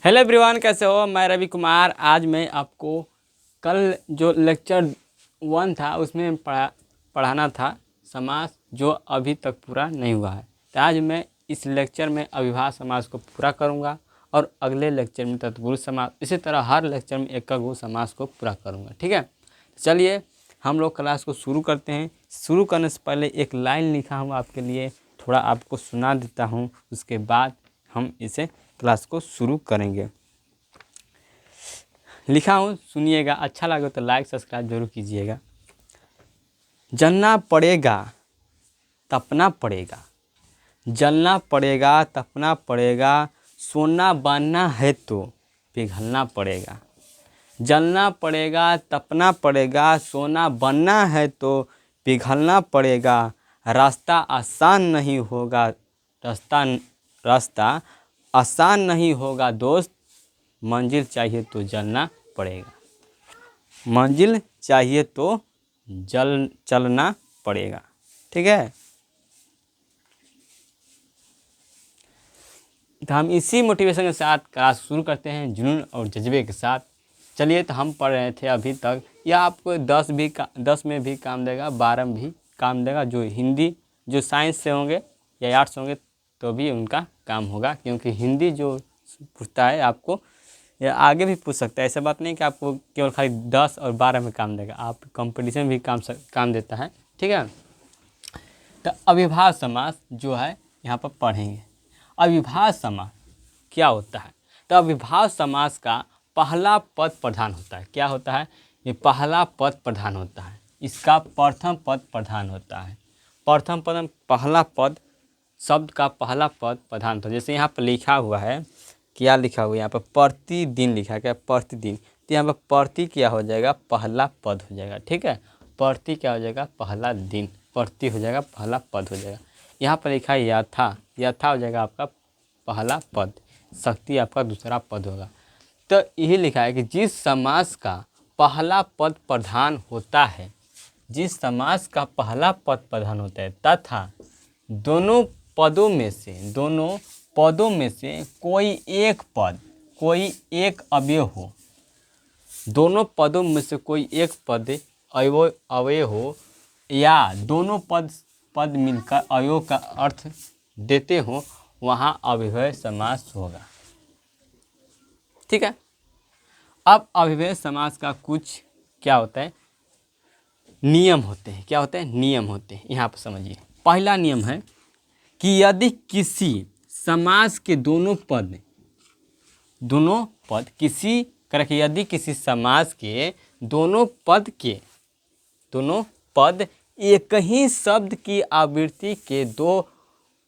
Hello everyone, कैसे हो? मैं रवि कुमार। आज मैं आपको कल जो लेक्चर 1 था उसमें पढ़ाना था समास, जो अभी तक पूरा नहीं हुआ है। तो आज मैं इस लेक्चर में अविभाज्य समास को पूरा करूंगा और अगले लेक्चर में तत्पुरुष समास, इसी तरह हर लेक्चर में एक समास को पूरा करूंगा। ठीक है, चलिए हम लोग क्लास को शुरू करते हैं। शुरू करने से पहले एक लाइन लिखा हूँ आपके लिए, थोड़ा आपको सुना देता हूँ, उसके बाद हम इसे क्लास को शुरू करेंगे। लिखा हूँ, सुनिएगा। अच्छा लगे तो लाइक सब्सक्राइब जरूर कीजिएगा। जलना पड़ेगा तपना पड़ेगा, जलना पड़ेगा तपना पड़ेगा, सोना बनना है तो पिघलना पड़ेगा। जलना पड़ेगा तपना पड़ेगा, सोना बनना है तो पिघलना पड़ेगा। रास्ता आसान नहीं होगा, रास्ता आसान नहीं होगा दोस्त, मंजिल चाहिए तो जलना पड़ेगा। मंजिल चाहिए तो चलना पड़ेगा। ठीक है, तो हम इसी मोटिवेशन के साथ क्लास शुरू करते हैं, जुनून और जज्बे के साथ। चलिए, तो हम पढ़ रहे थे अभी तक। यह आपको 10 में भी काम देगा, 12 में भी काम देगा। जो हिंदी, जो साइंस से होंगे या आर्ट्स होंगे तो भी उनका काम होगा, क्योंकि हिंदी जो पूछता है आपको, या आगे भी पूछ सकता है। ऐसा बात नहीं कि आपको केवल खाली 10 और 12 में काम देगा, आप कंपटीशन भी काम देता है। ठीक है, तो अविभाज्य समास जो है यहाँ पर पढ़ेंगे। अविभाज्य समास क्या होता है? तो अविभाज्य समास का पहला पद प्रधान होता है। क्या होता है? ये पहला पद प्रधान होता है, इसका प्रथम पद प्रधान होता है। प्रथम पद, पहला पद, शब्द का पहला पद प्रधान होता है। जैसे यहाँ पर लिखा हुआ है, क्या लिखा हुआ है यहाँ पर? प्रतिदिन लिखा है। क्या? प्रतिदिन। तो यहाँ पर प्रति क्या हो जाएगा? पहला पद हो जाएगा। ठीक है, प्रति क्या हो जाएगा? पहला दिन। प्रति हो जाएगा पहला पद हो जाएगा। यहाँ पर लिखा है यथा, यथा हो जाएगा आपका पहला पद, शक्ति आपका दूसरा पद होगा। तो यही लिखा है कि जिस समास का पहला पद प्रधान होता है, जिस समास का पहला पद प्रधान होता है तथा दोनों पदों में से कोई एक अवयव हो, दोनों पदों में से कोई एक पद अवयव हो, या दोनों पद मिलकर अवयव का अर्थ देते हो, वहाँ अव्यय समास होगा। ठीक है, अब अव्यय समास का कुछ क्या होता है? नियम होते हैं। क्या होते हैं? नियम होते हैं। यहाँ पर समझिए, पहला नियम है कि यदि किसी समास के दोनों पद किसी करके, यदि किसी समास के दोनों पद एक ही शब्द की आवृत्ति के दो,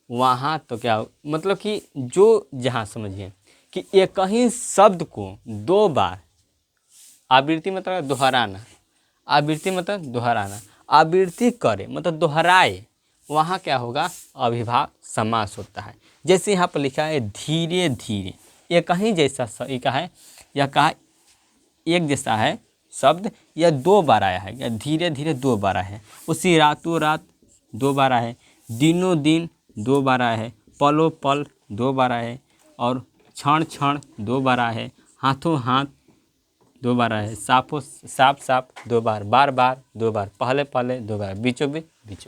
वहाँ तो क्या मतलब कि जो जहाँ समझिए कि एक ही शब्द को दो बार, आवृत्ति मतलब दोहराना, आवृत्ति मतलब दोहराना, आवृत्ति करे मतलब दोहराए, वहाँ क्या होगा? अविभाज्य समास होता है। जैसे यहाँ पर लिखा है धीरे धीरे, एक ही जैसा यह कहा एक जैसा है शब्द, यह 2 बार आया है, या धीरे धीरे 2 बार आया है। उसी रातों रात 2 बार आया है, दिनों दिन 2 बार आया है, पलों पल 2 बार आया है, और क्षण क्षण 2 बार आया है, हाथों हाथ 2 बार आया है, साफ 2 बार, बार बार 2 बार, पहले 2 बार, बीचों बीच।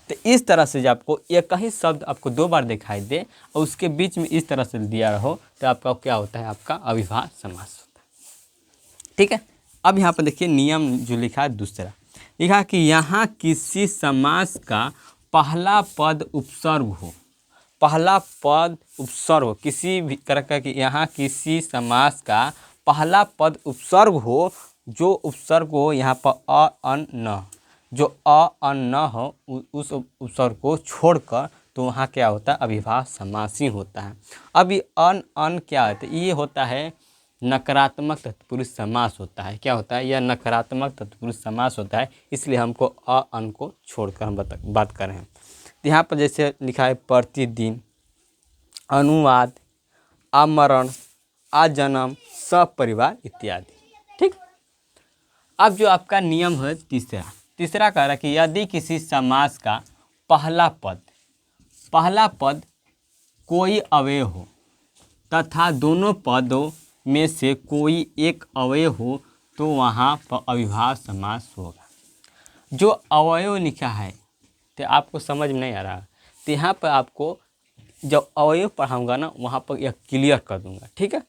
तो इस तरह से जब आपको एक ही शब्द आपको 2 बार दिखाई दे और उसके बीच में इस तरह से दिया रहो, तो आपका क्या होता है? आपका अविभाज्य समास होता है। ठीक है, अब यहाँ पर देखिए नियम जो लिखा है दूसरा, लिखा कि यहाँ किसी समास का पहला पद उपसर्ग हो, पहला पद उपसर्ग हो, किसी भी तरह का, कि यहाँ किसी समास का पहला पद उपसर्ग हो, जो उपसर्ग हो यहाँ पर अ अन न, जो अ अन न हो उस उपसर्ग को छोड़कर, तो वहाँ क्या होता है? अविभाज्य समास ही होता है। अब ये अन क्या होता है? ये होता है नकारात्मक तत्पुरुष समास होता है। क्या होता है? यह नकारात्मक तत्पुरुष समास होता है, इसलिए हमको अ अन को छोड़कर हम बात कर रहे हैं। तो यहाँ पर जैसे लिखा है प्रतिदिन, अनुवाद, आमरण, आजन्म, सपरिवार इत्यादि। ठीक, अब जो आपका नियम है तीसरा कह रहा है कि यदि किसी समास का पहला पद कोई अवयव हो, तथा दोनों पदों में से कोई एक अवयव हो तो वहाँ पर अविभाज्य समास होगा। जो अवयव लिखा है तो आपको समझ में नहीं आ रहा, तो यहाँ पर आपको जब अवयव पढ़ाऊँगा ना वहाँ पर यह क्लियर कर दूँगा, ठीक है।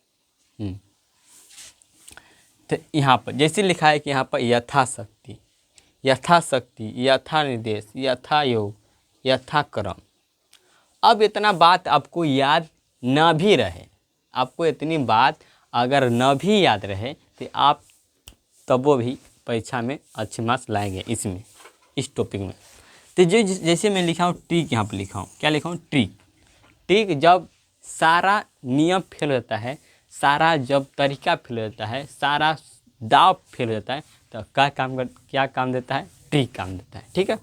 तो यहाँ पर जैसे लिखा है कि यहाँ पर यथाशक्ति, यथाशक्ति, यथा निर्देश, यथा योग, यथा क्रम। अब इतना बात आपको याद न भी रहे, आपको इतनी बात अगर न भी याद रहे तो आप तब वो भी परीक्षा में अच्छे मार्क्स लाएंगे इसमें, इस टॉपिक में। तो जो जैसे मैं लिखा हूँ ट्रिक, यहाँ पर लिखा हूँ, क्या लिखा हूँ, ट्रिक। ट्रिक जब सारा नियम फेल होता है, सारा जब तरीका फेल होता है, सारा दाव फेल होता है, तो क्या काम देता है, ट्रिक काम देता है, ठीक है।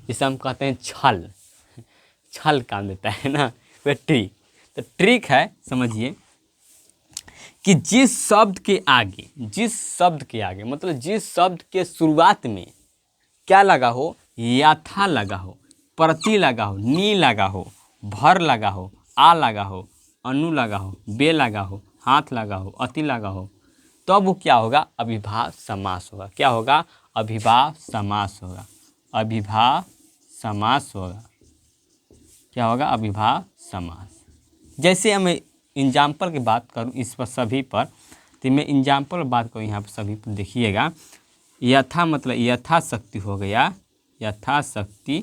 जिसे हम कहते हैं छल, छल काम देता है ना, वह ट्रिक। तो ट्रिक है, समझिए कि जिस शब्द के आगे मतलब जिस शब्द के शुरुआत में क्या लगा हो, यथा लगा हो, प्रति लगा हो, नी लगा हो, भर लगा हो, आ लगा हो, अनु लगा हो, बे लगा हो, हाथ लगा हो, अति लगा हो, तब तो वो क्या होगा, अविभाज्य समास होगा। क्या होगा, अविभाज्य समास होगा, अविभाज्य समास होगा। क्या होगा, अविभाज्य समास। जैसे मैं एग्जाम्पल की बात करूं इस पर सभी पर, तो मैं एग्जाम्पल बात करूं यहाँ पर सभी पर, देखिएगा। यथा मतलब यथाशक्ति हो गया, यथाशक्ति,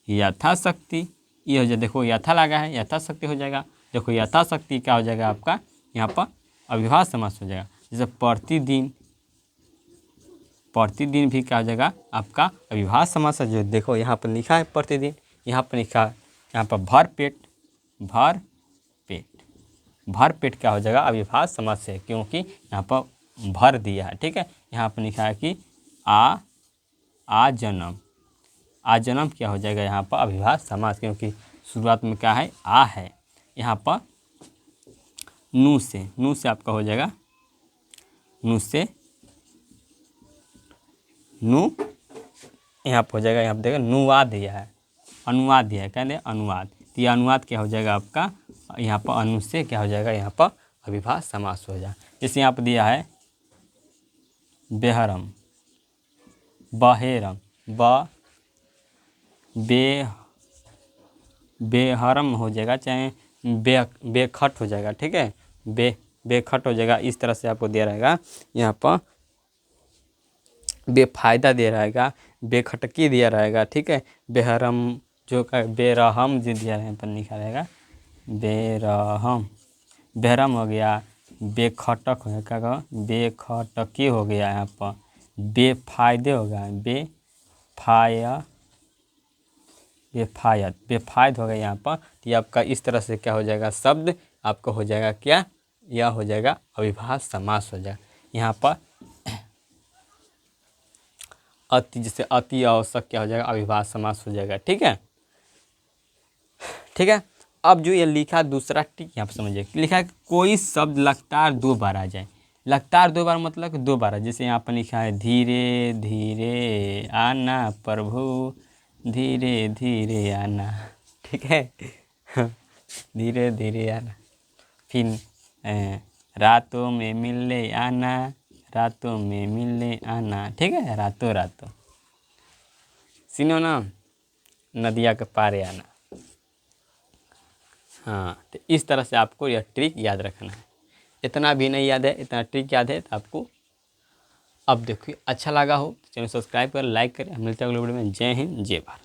यथाशक्ति ये हो जाए, देखो यथा लगा है, यथाशक्ति हो जाएगा। देखो यथाशक्ति क्या हो जाएगा आपका, यहाँ पर अविभाज्य समास हो जाएगा। जैसे प्रतिदिन, प्रतिदिन भी क्या हो जाएगा आपका अविभाज्य समास है। जो देखो यहाँ पर लिखा है प्रतिदिन, यहाँ पर लिखा है, यहाँ पर भर पेट, भर पेट, भर पेट क्या हो जाएगा, अविभाज्य समास है, क्योंकि यहाँ पर भर दिया है, ठीक है। यहाँ पर लिखा है कि आ जन्म, आ जन्म क्या हो जाएगा यहाँ पर अविभाज्य समास, क्योंकि शुरुआत में क्या है, आ है। यहाँ पर नू से आपका हो जाएगा, नू से, नू यहाँ पर हो जाएगा, यहाँ पर देखा अनुवाद दिया है, अनुवाद दिया है, कहते हैं अनुवाद। तो ये अनुवाद क्या हो जाएगा आपका, यहाँ पर अनु से क्या हो जाएगा, यहाँ पर अविभाज्य समास हो जाएगा। जैसे यहाँ पर दिया है बेहरम, बहेरम, बेहरम हो जाएगा, चाहे बेखट हो जाएगा, ठीक है, बेखट हो जाएगा। इस तरह से आपको दिया रहेगा, यहाँ पर बेफायदा दिया रहेगा, बेखटकी दिया रहेगा, ठीक है। बेहरम जो का बेरहम जो दिया है पर लिखा रहेगा, बेरहम, बेहरम हो गया, बेखटक हो गया, बेखटकी हो गया, यहाँ पर बेफायदे हो गया, बेफायद हो गया यहाँ पर। तो ये आपका इस तरह से क्या हो जाएगा, शब्द आपका हो जाएगा क्या, यह हो जाएगा अविभाज्य समास हो जाएगा। यहाँ पर अति, जैसे अति आवश्यक क्या हो जाएगा, अविभाज्य समास हो जाएगा, ठीक है, ठीक है। अब जो ये लिखा दूसरा टिक यहाँ पर समझिए, लिखा है कि कोई शब्द लगातार 2 बार आ जाए, लगातार 2 बार मतलब कि 2 बार, जैसे यहाँ पर लिखा है धीरे धीरे आना प्रभु, धीरे धीरे आना, ठीक है, धीरे धीरे आना। फिर रातों में मिलने आना, रातों में मिलने आना, ठीक है, रातों रातों, सुनो ना, नदिया के पारे आना। हाँ, तो इस तरह से आपको यह ट्रिक याद रखना है। इतना भी नहीं याद है, इतना ट्रिक याद है तो आपको। अब देखिए अच्छा लगा हो तो चैनल सब्सक्राइब कर, लाइक करें। मिलते हैं अगले वीडियो में। जय हिंद, जय भारत।